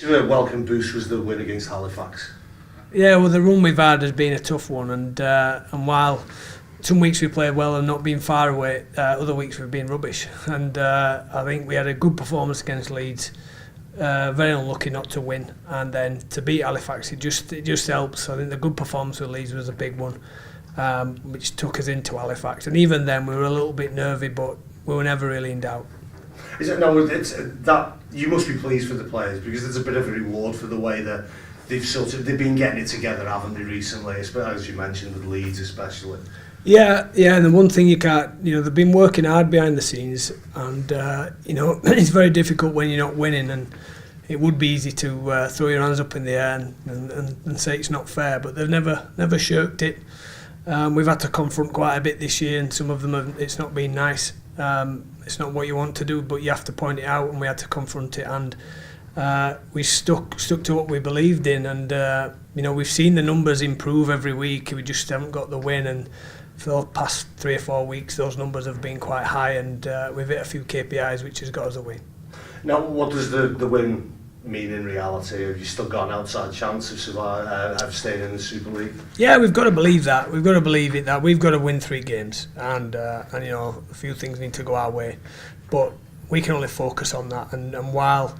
A welcome boost was the win against Halifax. Yeah, well, the run we've had has been a tough one, and while some weeks we played well and not being far away, other weeks we've been rubbish. And I think we had a good performance against Leeds. Very unlucky not to win, and then to beat Halifax, it just helps. I think the good performance with Leeds was a big one, which took us into Halifax. And even then, we were a little bit nervy, but we were never really in doubt. Is it no? It's that you must be pleased for the players because there's a bit of a reward for the way that they've been getting it together, haven't they, recently? As you mentioned with Leeds, especially. Yeah, and the one thing you can't, they've been working hard behind the scenes, and it's very difficult when you're not winning, and it would be easy to throw your hands up in the air and say it's not fair, but they've never shirked it. We've had to confront quite a bit this year, and some of them it's not been nice. It's not what you want to do, but you have to point it out, and we had to confront it, and we stuck to what we believed in, and we've seen the numbers improve every week. We just haven't got the win, and for the past 3 or 4 weeks those numbers have been quite high, and we've hit a few KPIs which has got us a win. Now, what does the win mean in reality? Have you still got an outside chance of staying in the Super League? Yeah, we've got to believe that. We've got to believe it, that we've got to win 3 games, and a few things need to go our way, but we can only focus on that, and while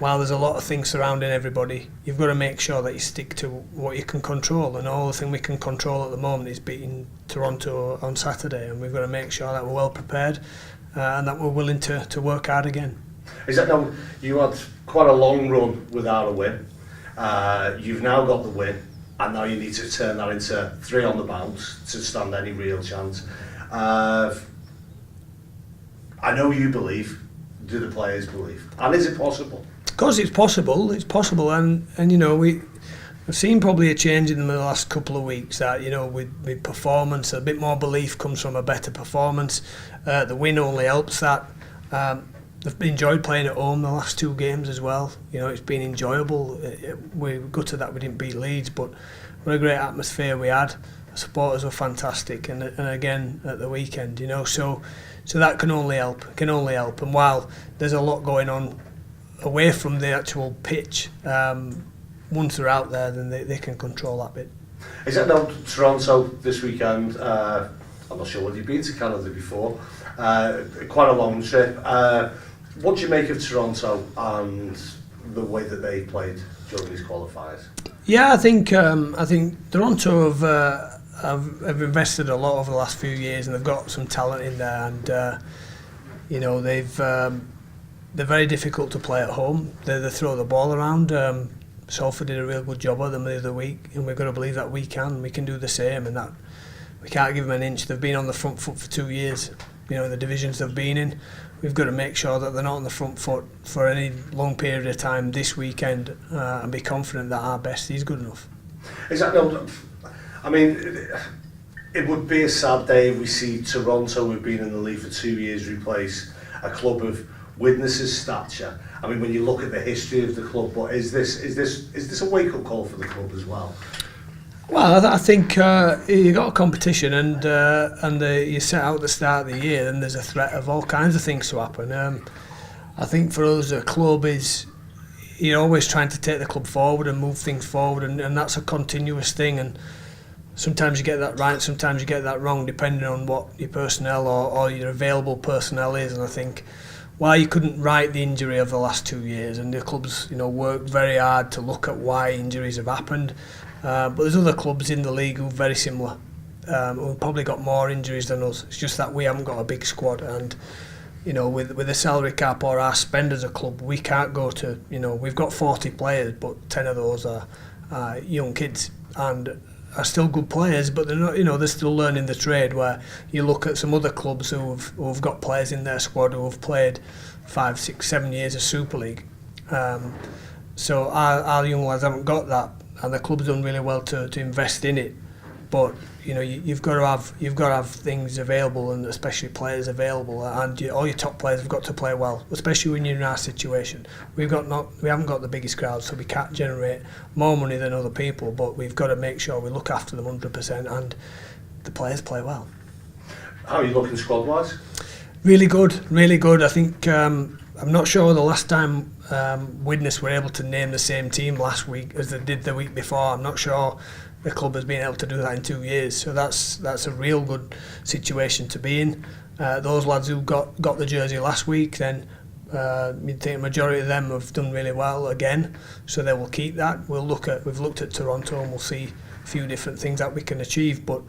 there's a lot of things surrounding everybody, you've got to make sure that you stick to what you can control, and all the thing we can control at the moment is beating Toronto on Saturday, and we've got to make sure that we're well prepared and that we're willing to work hard again. Is that now, you had quite a long run without a win, you've now got the win, and now you need to turn that into 3 on the bounce to stand any real chance. I know you believe, do the players believe, and is it possible? Of course it's possible, and we've seen probably a change in the last couple of weeks, that with performance, a bit more belief comes from a better performance. The win only helps that. They've enjoyed playing at home the last 2 games as well. It's been enjoyable. We're gutted that we didn't beat Leeds, but what a great atmosphere we had. The supporters were fantastic, and again at the weekend, so that can only help. And while there's a lot going on away from the actual pitch, once they're out there, then they can control that bit. Is that now Toronto this weekend? I'm not sure whether you've been to Canada before. Quite a long trip. What do you make of Toronto and the way that they played during these qualifiers? Yeah, I think Toronto have invested a lot over the last few years, and they've got some talent in there, and they're very difficult to play at home. They throw the ball around. Salford did a real good job of them the other week, and we've got to believe that we can do the same, and that we can't give them an inch. They've been on the front foot for 2 years. The divisions they've been in, we've got to make sure that they're not on the front foot for any long period of time this weekend, and be confident that our best is good enough. Exactly. I mean, it would be a sad day if we see Toronto, who've been in the league for 2 years, replace a club of Widnes' stature. I mean, when you look at the history of the club, but is this a wake-up call for the club as well? Well, I think you got a competition, and you set out the start of the year, and there's a threat of all kinds of things to happen. I think for us, a club is, you're always trying to take the club forward and move things forward, and that's a continuous thing. And sometimes you get that right, sometimes you get that wrong, depending on what your personnel or your available personnel is. And I think while you couldn't right the injury of the last 2 years, and the clubs worked very hard to look at why injuries have happened, but there's other clubs in the league who are very similar, who've probably got more injuries than us. It's just that we haven't got a big squad, and with the salary cap or our spend as a club, we can't go to, we've got 40 players, but 10 of those are young kids and are still good players, but they're not, they're still learning the trade. Where you look at some other clubs who've got players in their squad who have played 5, 6, 7 years of Super League. So our young lads haven't got that, and the club's done really well to invest in it. But you've got to have things available, and especially players available, and all your top players have got to play well, especially when you're in our situation. We haven't got the biggest crowd, so we can't generate more money than other people, but we've got to make sure we look after them 100%, and the players play well. How are you looking squad wise? Really good. I think I'm not sure the last time Widnes were able to name the same team last week as they did the week before. I'm not sure the club has been able to do that in 2 years, so that's a real good situation to be in. Those lads who got the jersey last week, then you'd think a majority of them have done really well again, so they will keep that. We've looked at Toronto and we'll see a few different things that we can achieve, but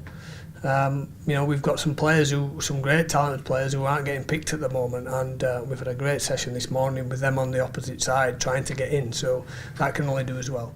we've got some great talented players who aren't getting picked at the moment, and we've had a great session this morning with them on the opposite side trying to get in, so that can only do as well.